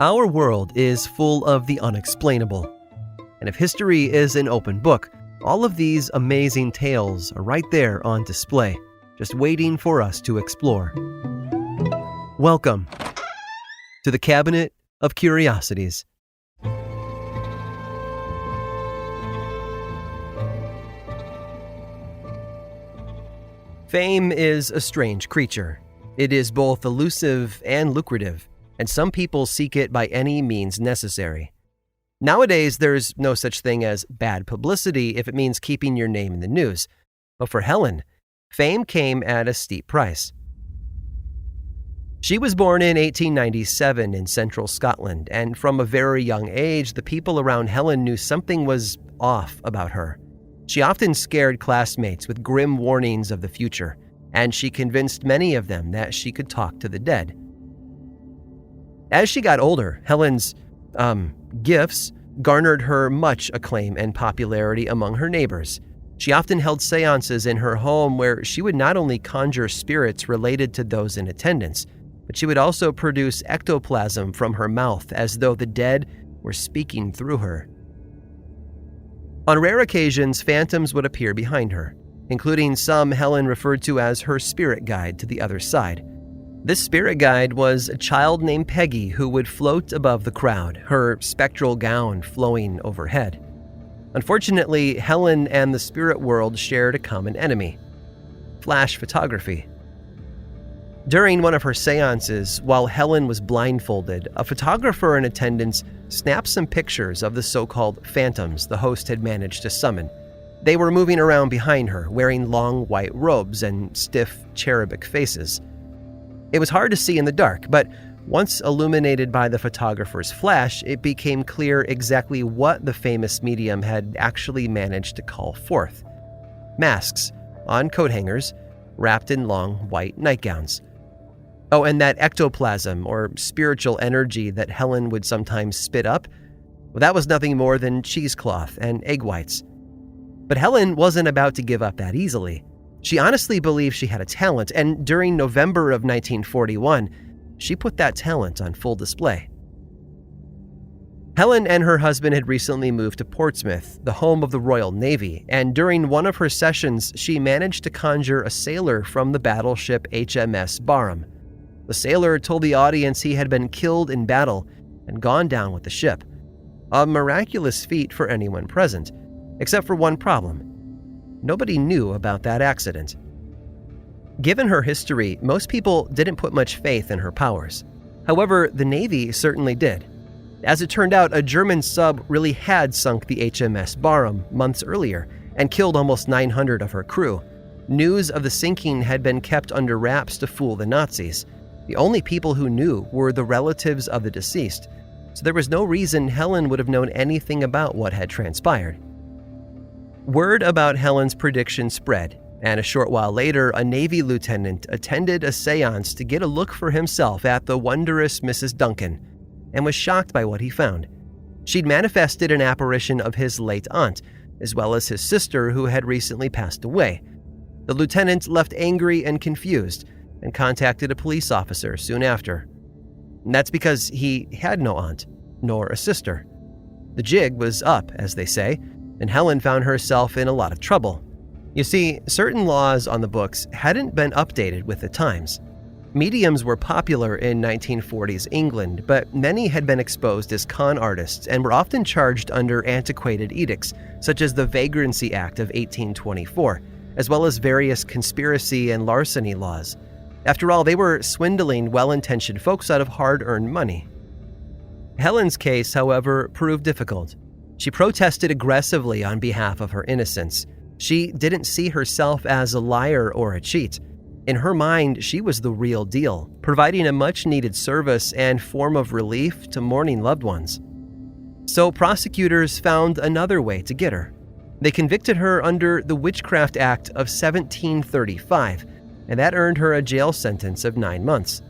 Our world is full of the unexplainable. And if history is an open book, all of these amazing tales are right there on display, just waiting for us to explore. Welcome to the Cabinet of Curiosities. Fame is a strange creature. It is both elusive and lucrative, and some people seek it by any means necessary. Nowadays, there's no such thing as bad publicity if it means keeping your name in the news. But for Helen, fame came at a steep price. She was born in 1897 in central Scotland, and from a very young age, the people around Helen knew something was off about her. She often scared classmates with grim warnings of the future, and she convinced many of them that she could talk to the dead. As she got older, Helen's gifts garnered her much acclaim and popularity among her neighbors. She often held seances in her home where she would not only conjure spirits related to those in attendance, but she would also produce ectoplasm from her mouth as though the dead were speaking through her. On rare occasions, phantoms would appear behind her, including some Helen referred to as her spirit guide to the other side. This spirit guide was a child named Peggy who would float above the crowd, her spectral gown flowing overhead. Unfortunately, Helen and the spirit world shared a common enemy: flash photography. During one of her seances, while Helen was blindfolded, a photographer in attendance snapped some pictures of the so-called phantoms the host had managed to summon. They were moving around behind her, wearing long white robes and stiff cherubic faces. It was hard to see in the dark, but once illuminated by the photographer's flash, it became clear exactly what the famous medium had actually managed to call forth: masks on coat hangers, wrapped in long white nightgowns. Oh, and that ectoplasm, or spiritual energy that Helen would sometimes spit up, well, that was nothing more than cheesecloth and egg whites. But Helen wasn't about to give up that easily. She honestly believed she had a talent, and during November of 1941, she put that talent on full display. Helen and her husband had recently moved to Portsmouth, the home of the Royal Navy, and during one of her sessions, she managed to conjure a sailor from the battleship HMS Barham. The sailor told the audience he had been killed in battle and gone down with the ship. A miraculous feat for anyone present, except for one problem: nobody knew about that accident. Given her history, most people didn't put much faith in her powers. However, the Navy certainly did. As it turned out, a German sub really had sunk the HMS Barham months earlier and killed almost 900 of her crew. News of the sinking had been kept under wraps to fool the Nazis. The only people who knew were the relatives of the deceased, so there was no reason Helen would have known anything about what had transpired. Word about Helen's prediction spread, and a short while later, a Navy lieutenant attended a seance to get a look for himself at the wondrous Mrs. Duncan, and was shocked by what he found. She'd manifested an apparition of his late aunt, as well as his sister who had recently passed away. The lieutenant left angry and confused, and contacted a police officer soon after. And that's because he had no aunt, nor a sister. The jig was up, as they say, and Helen found herself in a lot of trouble. You see, certain laws on the books hadn't been updated with the times. Mediums were popular in 1940s England, but many had been exposed as con artists and were often charged under antiquated edicts, such as the Vagrancy Act of 1824, as well as various conspiracy and larceny laws. After all, they were swindling well-intentioned folks out of hard-earned money. Helen's case, however, proved difficult. She protested aggressively on behalf of her innocence. She didn't see herself as a liar or a cheat. In her mind, she was the real deal, providing a much-needed service and form of relief to mourning loved ones. So prosecutors found another way to get her. They convicted her under the Witchcraft Act of 1735, and that earned her a jail sentence of 9 months.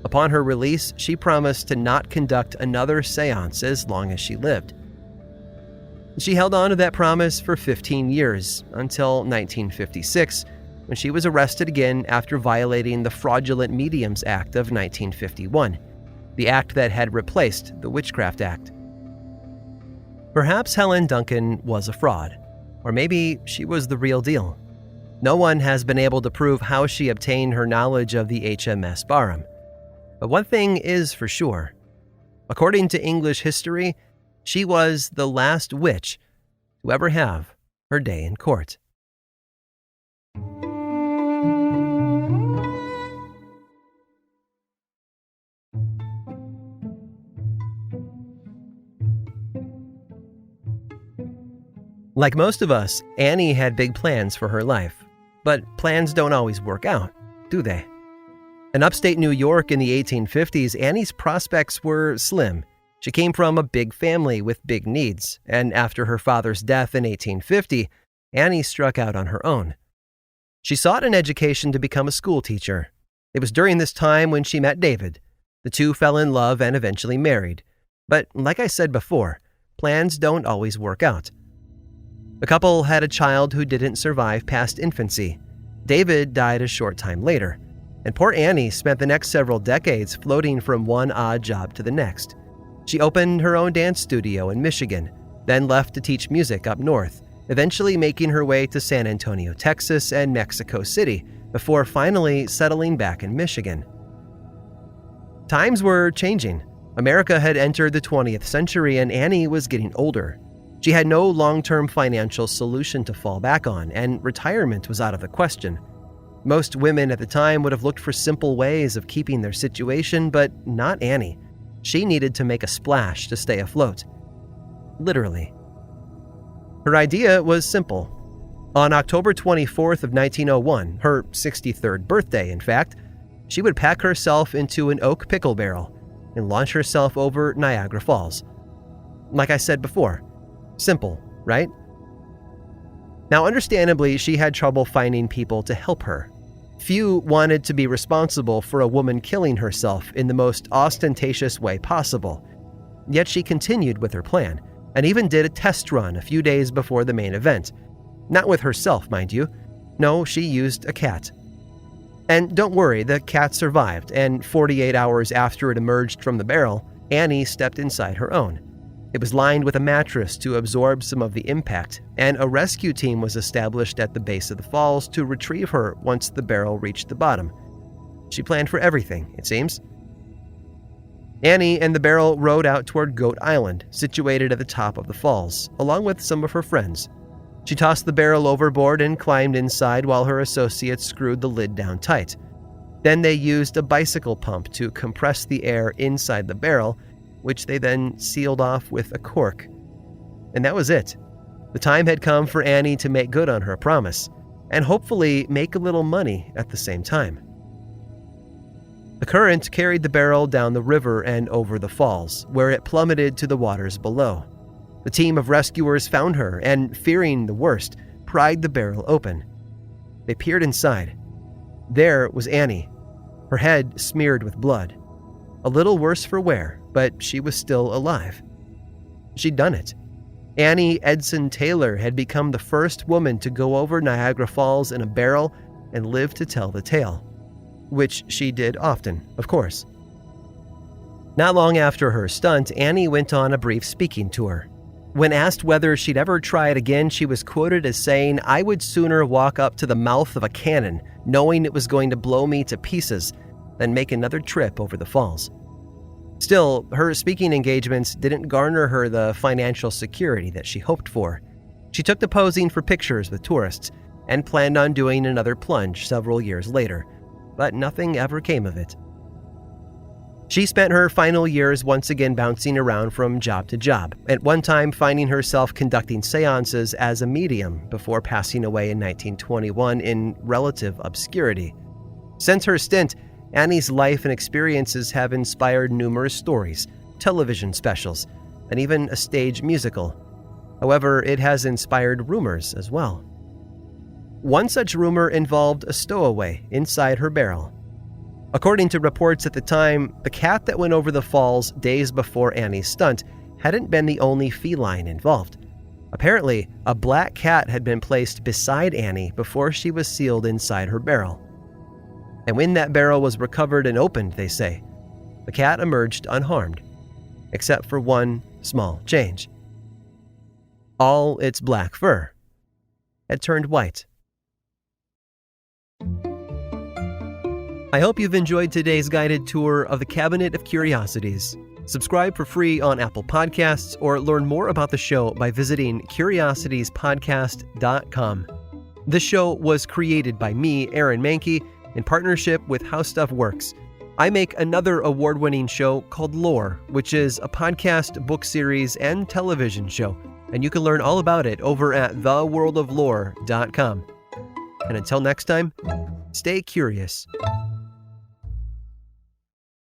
Upon her release, she promised to not conduct another seance as long as she lived. She held on to that promise for 15 years, until 1956, when she was arrested again after violating the Fraudulent Mediums Act of 1951. the act that had replaced the Witchcraft Act. Perhaps Helen Duncan was a fraud, or maybe she was the real deal. No one has been able to prove how she obtained her knowledge of the HMS Barham. But one thing is for sure. According to English history, she was the last witch to ever have her day in court. Like most of us, Annie had big plans for her life. But plans don't always work out, do they? In upstate New York in the 1850s, Annie's prospects were slim. She came from a big family with big needs, and after her father's death in 1850, Annie struck out on her own. She sought an education to become a school teacher. It was during this time when she met David. The two fell in love and eventually married. But like I said before, plans don't always work out. The couple had a child who didn't survive past infancy. David died a short time later, and poor Annie spent the next several decades floating from one odd job to the next. She opened her own dance studio in Michigan, then left to teach music up north, eventually making her way to San Antonio, Texas, and Mexico City, before finally settling back in Michigan. Times were changing. America had entered the 20th century, and Annie was getting older. She had no long-term financial solution to fall back on, and retirement was out of the question. Most women at the time would have looked for simple ways of keeping their situation, but not Annie. She needed to make a splash to stay afloat. Literally. Her idea was simple. On October 24th of 1901, her 63rd birthday, in fact, she would pack herself into an oak pickle barrel and launch herself over Niagara Falls. Like I said before, simple, right? Now, understandably, she had trouble finding people to help her. Few wanted to be responsible for a woman killing herself in the most ostentatious way possible. Yet she continued with her plan, and even did a test run a few days before the main event. Not with herself, mind you. No, she used a cat. And don't worry, the cat survived, and 48 hours after it emerged from the barrel, Annie stepped inside her own. It was lined with a mattress to absorb some of the impact, and a rescue team was established at the base of the falls to retrieve her once the barrel reached the bottom. She planned for everything, it seems. Annie and the barrel rowed out toward Goat Island, situated at the top of the falls, along with some of her friends. She tossed the barrel overboard and climbed inside while her associates screwed the lid down tight. Then they used a bicycle pump to compress the air inside the barrel, which they then sealed off with a cork. And that was it. The time had come for Annie to make good on her promise, and hopefully make a little money at the same time. The current carried the barrel down the river and over the falls, where it plummeted to the waters below. The team of rescuers found her and, fearing the worst, pried the barrel open. They peered inside. There was Annie, her head smeared with blood. A little worse for wear, but she was still alive. She'd done it. Annie Edson Taylor had become the first woman to go over Niagara Falls in a barrel and live to tell the tale, which she did often, of course. Not long after her stunt, Annie went on a brief speaking tour. When asked whether she'd ever try it again, she was quoted as saying, "I would sooner walk up to the mouth of a cannon, knowing it was going to blow me to pieces, than make another trip over the falls." Still, her speaking engagements didn't garner her the financial security that she hoped for. She took to posing for pictures with tourists and planned on doing another plunge several years later, but nothing ever came of it. She spent her final years once again bouncing around from job to job, at one time finding herself conducting seances as a medium before passing away in 1921 in relative obscurity. Since her stint, Annie's life and experiences have inspired numerous stories, television specials, and even a stage musical. However, it has inspired rumors as well. One such rumor involved a stowaway inside her barrel. According to reports at the time, the cat that went over the falls days before Annie's stunt hadn't been the only feline involved. Apparently, a black cat had been placed beside Annie before she was sealed inside her barrel. And when that barrel was recovered and opened, they say, The cat emerged unharmed, except for one small change. All its black fur had turned white. I hope you've enjoyed today's guided tour of the Cabinet of Curiosities. Subscribe for free on Apple Podcasts or learn more about the show by visiting curiositiespodcast.com. This show was created by me, Aaron Mahnke, in partnership with How Stuff Works. I make another award-winning show called Lore, which is a podcast, book series, and television show, and you can learn all about it over at theworldoflore.com. And until next time, stay curious.